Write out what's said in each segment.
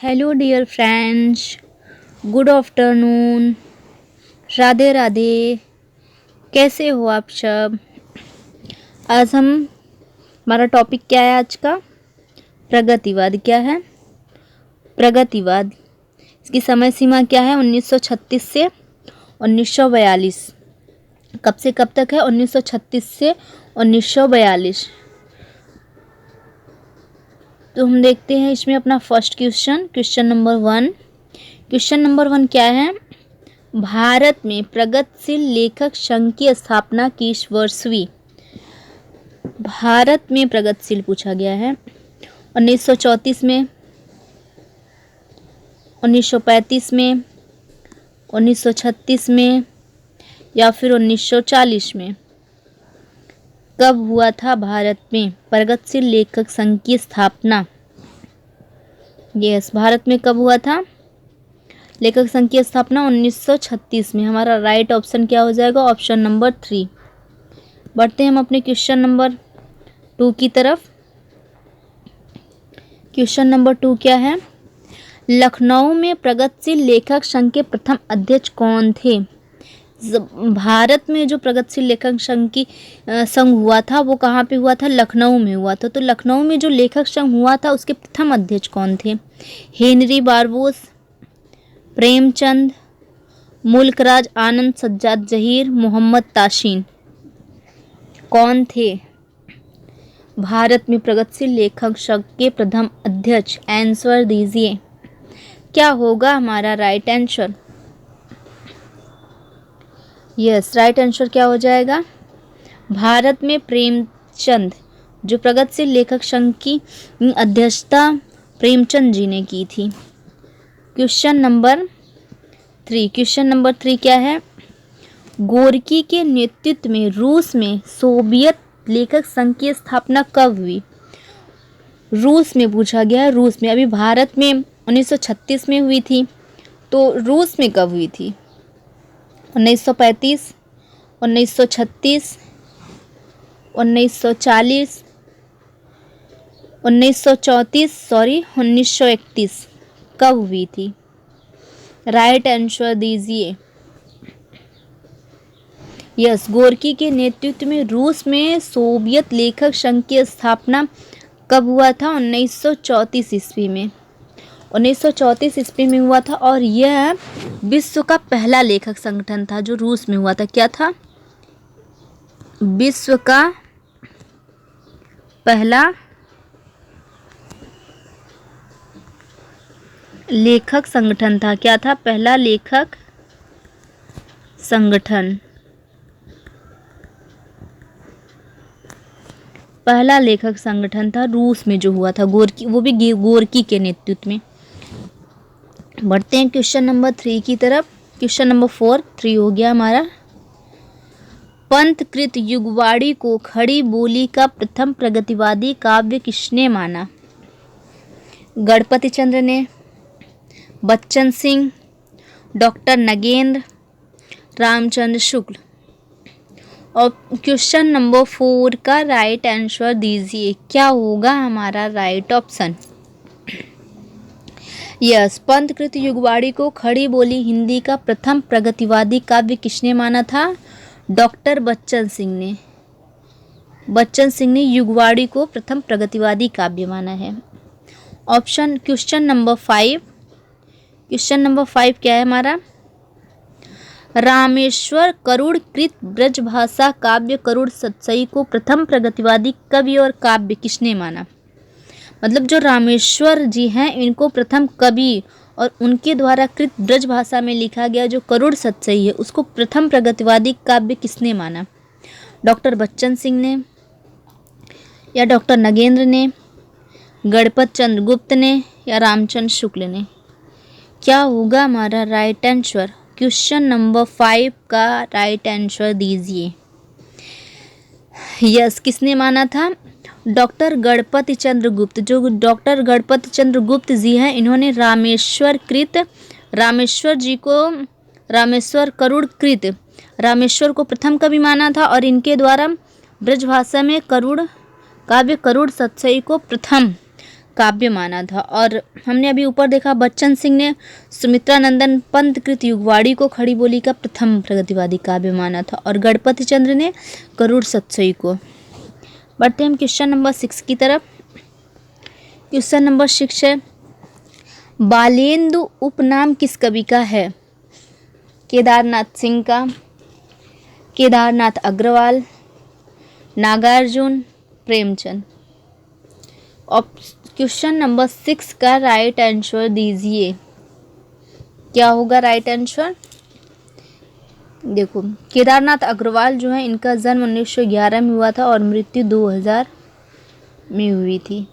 Hello dear friends, good afternoon, Radhe Radhe. कैसे हो आप सब? आज हमारा टॉपिक क्या है आज का? प्रगतिवाद। क्या है? प्रगतिवाद। इसकी समय सीमा क्या है? 1936 से 1942। कब से कब तक है? 1936 से 1942। तो हम देखते हैं इसमें अपना first question number 1। Question number 1 क्या है? भारत में प्रगतिशील लेखक संघ की स्थापना किस वर्ष हुई? भारत में प्रगतिशील पूछा गया है। 1934 में, 1935 में, 1936 में या फिर 1940 में? कब हुआ था भारत में प्रगतिशील लेखक संघ की स्थापना? यस, भारत में कब हुआ था लेखक संघ की स्थापना? 1936 में। हमारा राइट ऑप्शन क्या हो जाएगा? Option number 3। बढ़ते हैं हम अपने क्वेश्चन नंबर 2 की तरफ। क्वेश्चन नंबर 2 क्या है? लखनऊ में प्रगतिशील लेखक संघ के प्रथम अध्यक्ष कौन थे? भारत में जो प्रगतिशील लेखक संघ हुआ था वो कहाँ पे हुआ था? लखनऊ में हुआ था। तो लखनऊ में जो लेखक संघ हुआ था उसके प्रथम अध्यक्ष कौन थे? हेनरी बारबोस, प्रेमचंद, मुल्कराज आनंद, सज्जाद जहीर, मोहम्मद ताशीन। कौन थे भारत में प्रगतिशील लेखक संघ के प्रथम अध्यक्ष? आंसर दीजिए, क्या होगा हमारा right answer? Yes, right answer क्या हो जाएगा? भारत में प्रेमचंद, जो प्रगतिशील लेखक संघ की अध्यक्षता प्रेमचंद जी ने की थी। क्वेश्चन नंबर 3 क्या है? गोरकी के नेतृत्व में रूस में सोवियत लेखक संघ की स्थापना कब हुई? रूस में पूछा गया है। रूस में, अभी भारत में 1936 में हुई थी, तो रूस में कब हुई थी? 1935, 1936, 1940, 1931। कब हुई थी? राइट आंसर दीजिए। यस, गोरकी के नेतृत्व में रूस में सोवियत लेखक संघ की स्थापना कब हुआ था? 1934 ईस्वी में। 1934 ईस्वी में हुआ था और यह विश्व का पहला लेखक संगठन था जो रूस में हुआ था। क्या था? विश्व का पहला लेखक संगठन था। क्या था? पहला लेखक संगठन। पहला लेखक संगठन था रूस में जो हुआ था, गोरकी, वो भी गोरकी के नेतृत्व में। बढ़ते हैं क्वेश्चन नंबर 3 की तरफ। क्वेश्चन नंबर 3 हो गया हमारा। पंथकृत युगवाणी को खड़ी बोली का प्रथम प्रगतिवादी काव्य किसने माना? गणपति चंद्र ने, बच्चन सिंह, डॉक्टर नगेंद्र, रामचंद्र शुक्ल। और क्वेश्चन नंबर 4 का राइट आंसर दीजिए, क्या होगा हमारा राइट ऑप्शन? यस, पंथकृत युगवाणी को खड़ी बोली हिंदी का प्रथम प्रगतिवादी काव्य किसने माना था? डॉक्टर बच्चन सिंह ने। बच्चन सिंह ने युगवाणी को प्रथम प्रगतिवादी काव्य माना है। Question number 5। क्वेश्चन नंबर 5 क्या है हमारा? रामेश्वर करुड़ कृत ब्रजभाषा काव्य करुड़ सतसई को प्रथम प्रगतिवादी कवि और काव्य किसने माना? मतलब जो रामेश्वर जी हैं इनको प्रथम कवि और उनके द्वारा कृत ब्रजभाषा में लिखा गया जो करुड़ सतसई है उसको प्रथम प्रगतिवादी काव्य किसने माना? डॉक्टर बच्चन सिंह ने, या डॉक्टर नगेंद्र ने, गणपत चंद्र गुप्त ने, या रामचंद्र शुक्ल ने? क्या होगा हमारा राइट आंसर? क्वेश्चन नंबर 5 का राइट आंसर दीजिए। यस, किसने माना था? डॉक्टर गणपति चंद्र गुप्त। जो डॉक्टर गणपति चंद्र गुप्त जी हैं इन्होंने रामेश्वर जी को, रामेश्वर करुड़ कृत, रामेश्वर को प्रथम कवि माना था और इनके द्वारा ब्रजभाषा में काव्य करुड़ सतसई को प्रथम काव्य माना था। और हमने अभी ऊपर देखा बच्चन सिंह ने सुमित्रा नंदन पंत कृत युगवाणी को खड़ी बोली का प्रथम प्रगतिवादी काव्य माना था, और गणपति चंद्र ने गरुड़ सत्सई को। बढ़ते हम क्वेश्चन नंबर 6 की तरफ। क्वेश्चन नंबर 6 है, बालेंदु उपनाम किस कवि का है? केदारनाथ सिंह का, केदारनाथ अग्रवाल, नागार्जुन, प्रेमचंद। क्वेश्चन नंबर 6 का राइट आंसर दीजिए, क्या होगा राइट आंसर? देखो, केदारनाथ अग्रवाल जो है इनका जन्म 1911 में हुआ था और मृत्यु 2000 में हुई थी।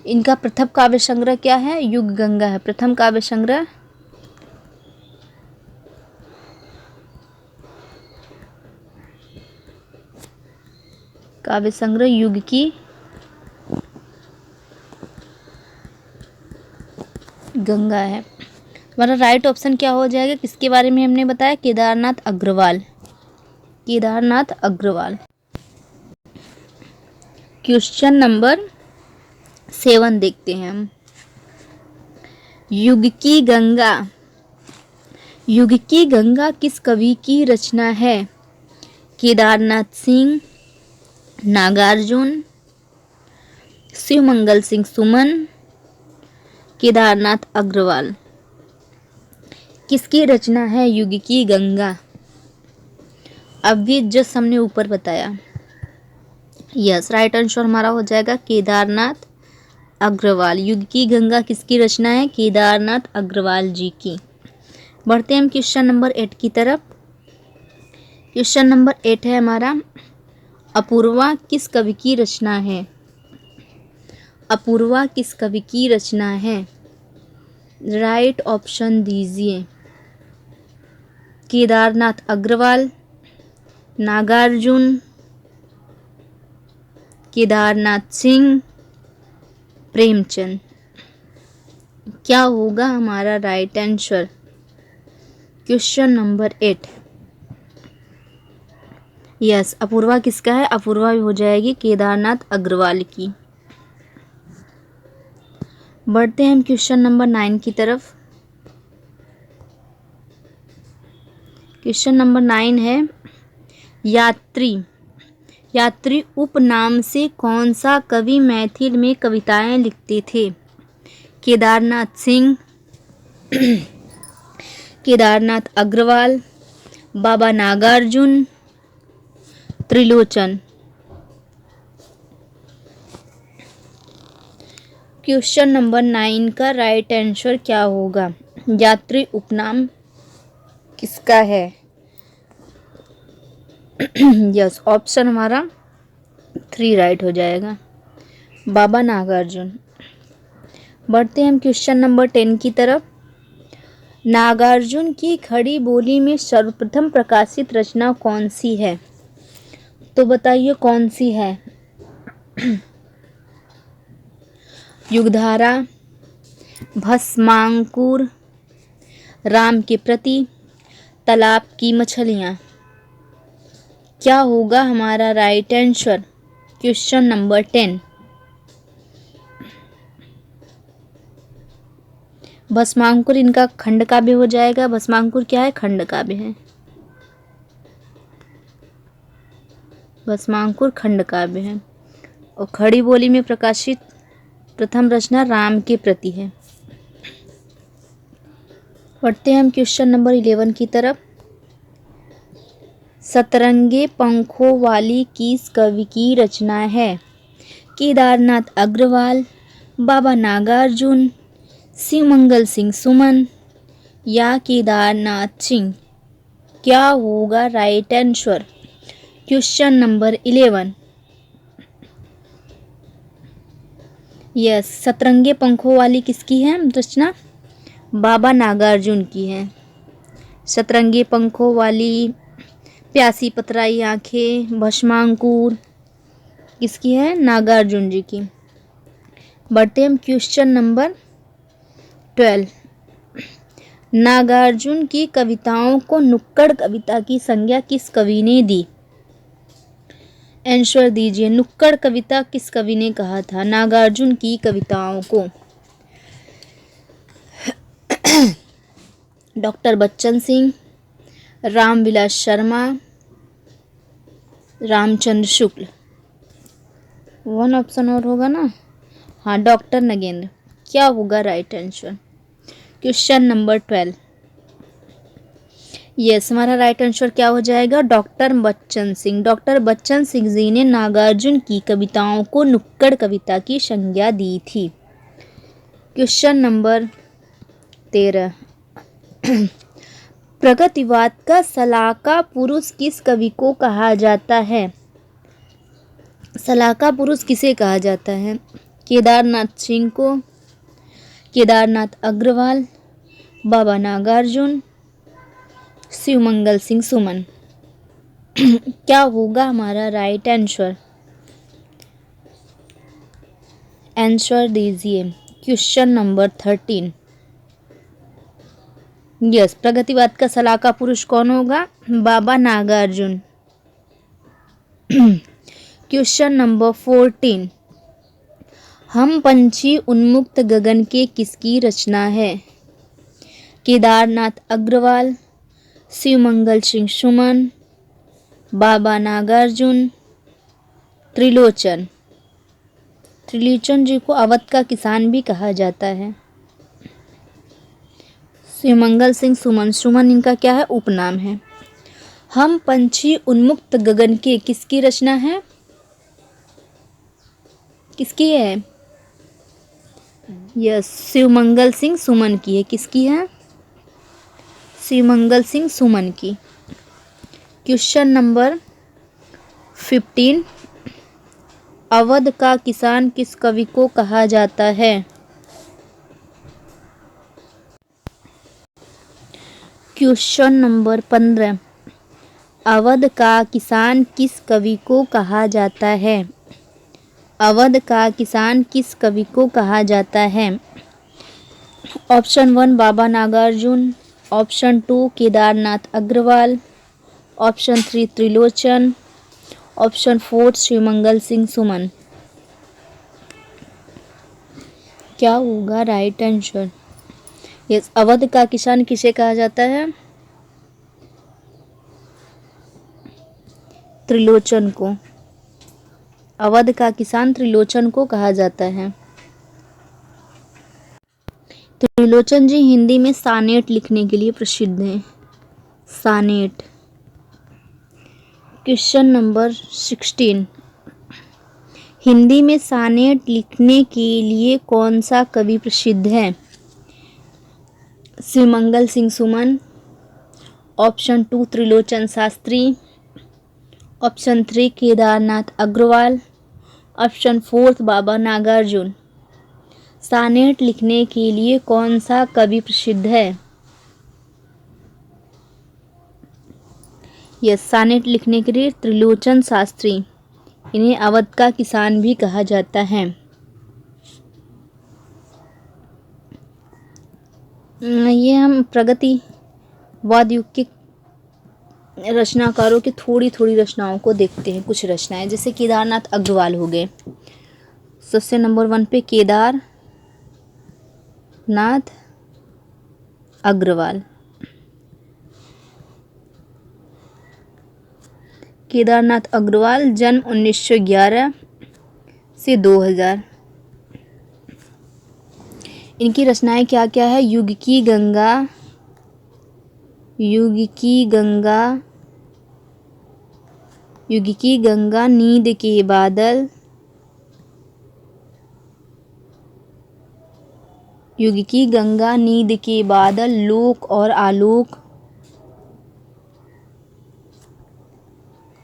इनका प्रथम काव्य संग्रह क्या है? युग गंगा है प्रथम काव्य संग्रह। काव्य संग्रह युग की गंगा है। हमारा राइट ऑप्शन क्या हो जाएगा? किसके बारे में हमने बताया? केदारनाथ अग्रवाल, केदारनाथ अग्रवाल। क्वेश्चन नंबर 7 देखते हैं हम। युग की गंगा, युग की गंगा किस कवि की रचना है? केदारनाथ सिंह, नागार्जुन, शिवमंगल सिंह सुमन, केदारनाथ अग्रवाल। किसकी रचना है युग की गंगा? अभी जस्ट हमने ऊपर बताया। यस, राइट आंसर हमारा हो जाएगा केदारनाथ अग्रवाल। युग की गंगा किसकी रचना है? केदारनाथ अग्रवाल जी की। बढ़ते हैं हम क्वेश्चन नंबर 8 की तरफ। क्वेश्चन नंबर 8 है हमारा, अपूर्वा किस कवि की रचना है? अपूर्वा किस कवि की रचना है? राइट ऑप्शन दीजिए। केदारनाथ अग्रवाल, नागार्जुन, केदारनाथ सिंह, प्रेमचंद। क्या होगा हमारा right answer? Question number 8। Yes, Apurva किसका है? अपूर्वा हो जाएगी केदारनाथ अग्रवाल की। बढ़ते हैं हम क्वेश्चन नंबर 9 की तरफ। क्वेश्चन नंबर 9 है, यात्री, यात्री उपनाम से कौन सा कवि मैथिल में कविताएं लिखते थे? केदारनाथ सिंह, केदारनाथ अग्रवाल, बाबा नागार्जुन, त्रिलोचन। क्वेश्चन नंबर 9 का राइट आंसर क्या होगा? यात्री उपनाम किसका है? यस, ऑप्शन हमारा 3 राइट हो जाएगा, बाबा नागार्जुन। बढ़ते हैं हम क्वेश्चन नंबर 10 की तरफ। नागार्जुन की खड़ी बोली में सर्वप्रथम प्रकाशित रचना कौन सी है? तो बताइए कौन सी है? युगधारा, भस्मांकुर, राम के प्रति, तालाब की मछलियाँ। क्या होगा हमारा राइट आंसर? Question number 10। भस्मांकुर इनका खंड काव्य हो जाएगा। भस्मांकुर क्या है? खंड काव्य है। भस्मांकुर खंड काव्य है। और खड़ी बोली में प्रकाशित प्रथम रचना राम के प्रति है। पढ़ते हैं हम क्वेश्चन नंबर 11 की तरफ। सतरंगे पंखों वाली किस कवि की रचना है? केदारनाथ अग्रवाल, बाबा नागार्जुन, शिवमंगल सिंह सुमन या केदारनाथ सिंह। क्या होगा right answer? Question number 11। Yes, सतरंगे पंखों वाली किसकी है रचना? बाबा नागार्जुन की है। सतरंगे पंखों वाली, प्यासी पतराई आंखें, भस्मांकुर किसकी है? नागार्जुन जी की। बढ़ते हम क्वेश्चन नंबर 12। नागार्जुन की कविताओं को नुक्कड़ कविता की संज्ञा किस कवि ने दी? आंसर दीजिए। नुक्कड़ कविता किस कवि ने कहा था? नागार्जुन की कविताओं को। Doctor Bachchan Singh, Ramvilas Sharma, Ramchandra Shukla. One option और होगा ना? हाँ, डॉक्टर नगेंद्र। क्या होगा right answer? Question number 12। Yes, हमारा राइट आंसर क्या हो जाएगा? डॉक्टर बच्चन सिंह। डॉक्टर बच्चन सिंह जी ने नागार्जुन की कविताओं को नुक्कड़ कविता की संज्ञा दी थी। Question number 13। प्रगतिवाद का सलाहकार पुरुष किस कवि को कहा जाता है? सलाहकार पुरुष किसे कहा जाता है? केदारनाथ सिंह को, केदारनाथ अग्रवाल, बाबा नागार्जुन, शिवमंगल सिंह सुमन। क्या होगा हमारा राइट आंसर? आंसर दीजिए। Question number 13। यस, प्रगतिवाद का सलाहकार पुरुष कौन होगा? बाबा नागार्जुन। Question number 14। हम पंछी उन्मुक्त गगन के किसकी रचना है? केदारनाथ अग्रवाल, शिवमंगल सिंह सुमन, बाबा नागार्जुन, त्रिलोचन। त्रिलोचन जी को अवध का किसान भी कहा जाता है। शिवमंगल सिंह सुमन, सुमन इनका क्या है? उपनाम है। हम पंछी उन्मुक्त गगन के किसकी रचना है? किसकी है? यस, शिवमंगल सिंह सुमन की है। किसकी है? शिवमंगल सिंह सुमन की। Question number 15। अवध का किसान किस कवि को कहा जाता है? Question number 15। अवध का किसान किस कवि को कहा जाता है? अवध का किसान किस कवि को कहा जाता है? Option 1 Baba Nagarjun, option 2 Kedarnath Agrawal, option 3 Trilochan, option 4 Shivmangal Singh Suman. क्या होगा राइट आंसर? यस, अवध का किसान किसे कहा जाता है? त्रिलोचन को। अवध का किसान त्रिलोचन को कहा जाता है। त्रिलोचन जी हिंदी में सानेट लिखने के लिए प्रसिद्ध हैं। सानेट। Question number 16। हिंदी में सानेट लिखने के लिए कौन सा कवि प्रसिद्ध है? Shivmangal Singh Suman, option 2 Trilochan Shastri, option 3 Kedarnath Agrawal, option 4 Baba Nagarjun. Sonnet लिखने के लिए कौन सा कवि प्रसिद्ध है? यस, सानेट लिखने के लिए त्रिलोचन शास्त्री। इन्हें अवध का किसान भी कहा जाता है। ये हम प्रगतिवाद युग के रचनाकारों की थोड़ी थोड़ी रचनाओं को देखते हैं। कुछ रचनाएं जैसे केदारनाथ अग्रवाल हो गए। सबसे नंबर 1 पे केदारनाथ अग्रवाल। केदारनाथ अग्रवाल जन्म 1911 से 2000। इनकी रचनाएं क्या क्या है? युग की गंगा, युग की गंगा, युग की गंगा, नींद के बादल, युग की गंगा, नींद के बादल, लोक और आलोक,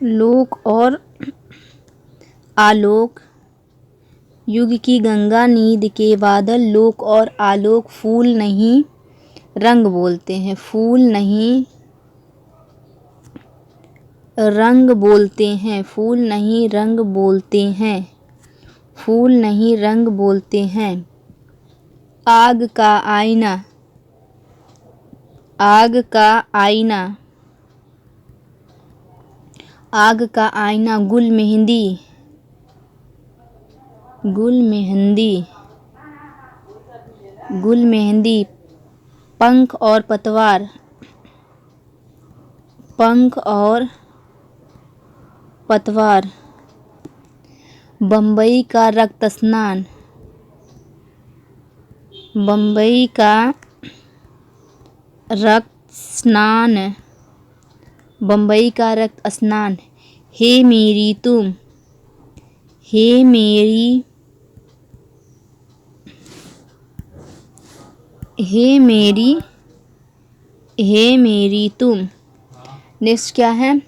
लोक और आलोक, युग की गंगा, नींद के बादल, लोक और आलोक, फूल नहीं रंग बोलते हैं, फूल नहीं रंग बोलते हैं, फूल नहीं रंग बोलते हैं, फूल नहीं रंग बोलते हैं, आग का आईना, आग का आईना, आग का आईना, गुल मेहंदी, गुल मेहंदी, गुल मेहंदी, पंख और पतवार, पंख और पतवार, बम्बई का रक्त स्नान, बम्बई का रक्त स्नान, बम्बई का रक्त स्नान, हे मेरी तुम, हे मेरी, हे मेरी, हे मेरी तुम। नेक्स्ट क्या है?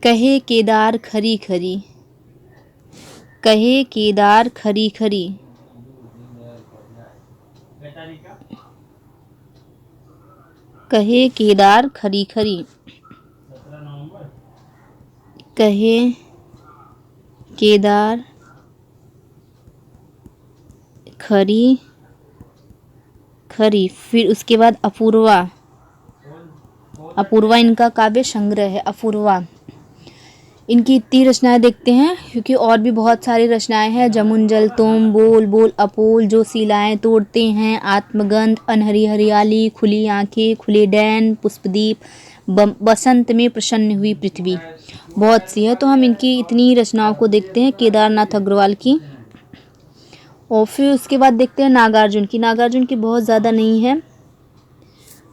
कहे केदार खरी खरी, कहे केदार खरी खरी, कहे केदार खरी खरी, कहे केदार खरी खरी। फिर उसके बाद अपूर्वा, अपूर्वा इनका काव्य संग्रह है। अपूर्वा, इनकी इतनी रचनाएं देखते हैं क्योंकि और भी बहुत सारी रचनाएं हैं। जमुंजल, तुम, बोल बोल अपोल, जो शिलाएं तोड़ते हैं, आत्मगंध, अनहरी हरियाली, खुली आंखें, खुले डैन, पुष्पदीप, बसंत में प्रसन्न हुई पृथ्वी, बहुत सी है। तो हम इनकी इतनी रचनाओं को देखते हैं केदारनाथ अग्रवाल की। और फिर उसके बाद देखते हैं नागार्जुन की। नागार्जुन की बहुत ज़्यादा नहीं है,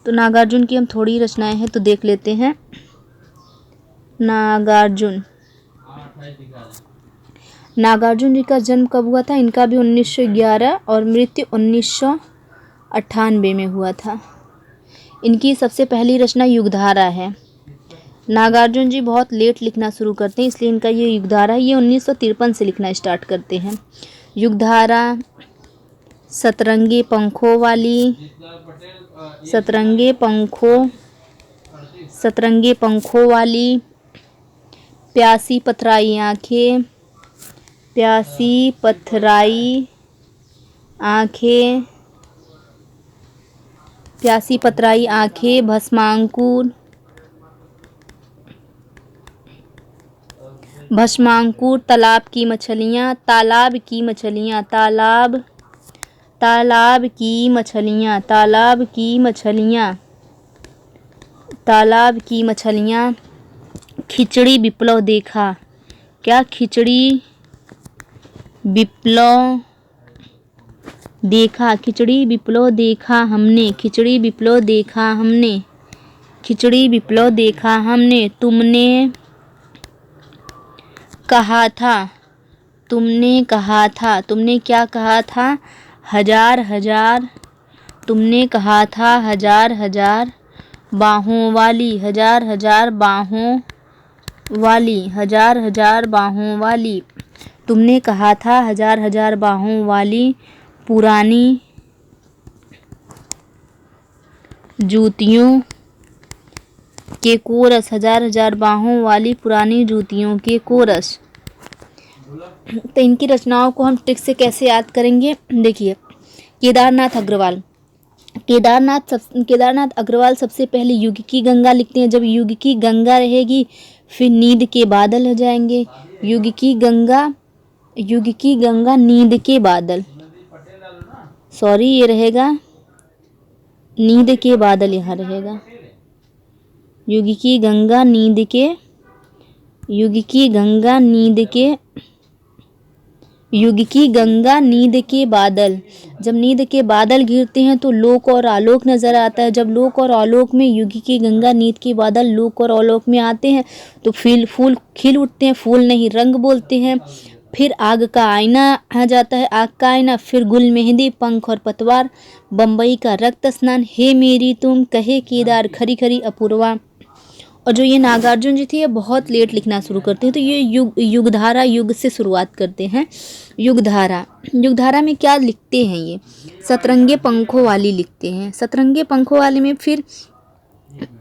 तो नागार्जुन की हम थोड़ी रचनाएं हैं तो देख लेते हैं। नागार्जुन, नागार्जुन जी का जन्म कब हुआ था? इनका भी 1911 और मृत्यु 1998 में हुआ था। इनकी सबसे पहली रचना युगधारा है। नागार्जुन जी बहुत लेट लिखना शुरू करते हैं, इसलिए इनका ये युगधारा है, ये 1953 से लिखना स्टार्ट करते हैं। युगधारा, सतरंगी पंखों वाली, सतरंगे पंखों, सतरंगे पंखों वाली, प्यासी पथराई आँखें, प्यासी पथराई आँखें, प्यासी पथराई आँखें, भस्मांकुर, भस्मांकुर, तालाब की मछलियाँ, तालाब की मछलियाँ, तालाब, तालाब की मछलियाँ, तालाब की मछलियाँ, तालाब की मछलियाँ, खिचड़ी विप्लव देखा, क्या? खिचड़ी विप्लव देखा, खिचड़ी विप्लव देखा हमने, खिचड़ी विप्लव देखा हमने, खिचड़ी विप्लव देखा हमने, तुमने कहा था, तुमने कहा था, तुमने क्या कहा था? हजार हजार, तुमने कहा था हजार हजार बाहों वाली, हजार हजार बाहों वाली, हजार हजार बाहों वाली, तुमने कहा था हजार हजार बाहों वाली, पुरानी जूतियों के कोरस, हजार हजार बाहों वाली पुरानी जूतियों के कोरस। तो इनकी रचनाओं को हम ट्रिक से कैसे याद करेंगे? देखिए, केदारनाथ अग्रवाल, केदारनाथ अग्रवाल सबसे पहले युग की गंगा लिखते हैं। जब युग की गंगा रहेगी फिर नींद के बादल हो जाएंगे। युग की गंगा, युग की गंगा नींद के बादल, सॉरी ये रहेगा नींद के बादल, यहाँ रहेगा युग की गंगा नींद के, युग की गंगा नींद के, युग की गंगा नींद के बादल। जब नींद के बादल घिरते हैं तो लोक और आलोक नजर आता है। जब लोक और आलोक में युग की गंगा नींद के बादल लोक और आलोक में आते हैं तो फूल खिल उठते हैं, फूल नहीं रंग बोलते हैं। फिर आग का आईना आ जाता है, आग का आईना, फिर गुल मेहंदी, पंख और पतवार, बम्बई का रक्त स्नान, हे मेरी तुम, कहे केदार खरी खरी, अपूर्वा। और जो ये नागार्जुन जी थे ये बहुत लेट लिखना शुरू करते हैं, तो ये युगधारा युग से शुरुआत करते हैं। युगधारा, युगधारा में क्या लिखते हैं? ये सतरंगे पंखों वाली लिखते हैं। सतरंगे पंखों वाली में फिर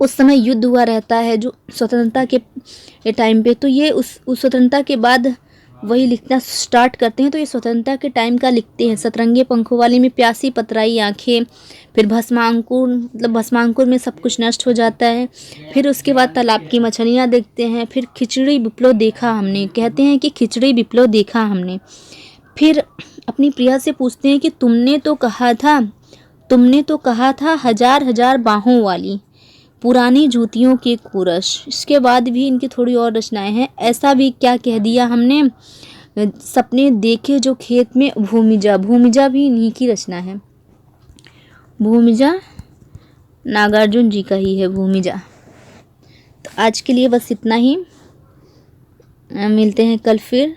उस समय युद्ध हुआ रहता है जो स्वतंत्रता के टाइम पे, तो ये उस स्वतंत्रता के बाद वही लिखना स्टार्ट करते हैं तो ये स्वतंत्रता के टाइम का लिखते हैं। सतरंगे पंखों वाले में प्यासी पतराई आँखें, फिर भस्मांकुर मतलब भस्मांकुर में सब कुछ नष्ट हो जाता है। फिर उसके बाद तालाब की मछलियाँ देखते हैं। फिर खिचड़ी विप्लव देखा हमने, कहते हैं कि खिचड़ी विप्लव देखा हमने। फिर अपनी प्रिया से पूछते हैं कि तुमने तो कहा था हजार हजार बाहों वाली, पुरानी जूतियों के कोरस। इसके बाद भी इनकी थोड़ी और रचनाएं हैं। ऐसा भी क्या कह दिया हमने, सपने देखे जो खेत में, भूमिजा। भूमिजा भी इन्हीं की रचना है। भूमिजा नागार्जुन जी का ही है भूमिजा। तो आज के लिए बस इतना ही। मिलते हैं कल फिर।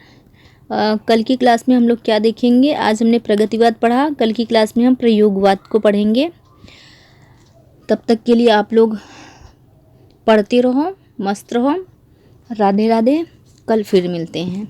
कल की क्लास में हम लोग क्या देखेंगे, आज हमने प्रगतिवाद पढ़ा, कल की क्लास में हम प्रयोगवाद को पढ़ेंगे। तब तक के लिए आप लोग पढ़ते रहो, मस्त रहो। राधे राधे। कल फिर मिलते हैं।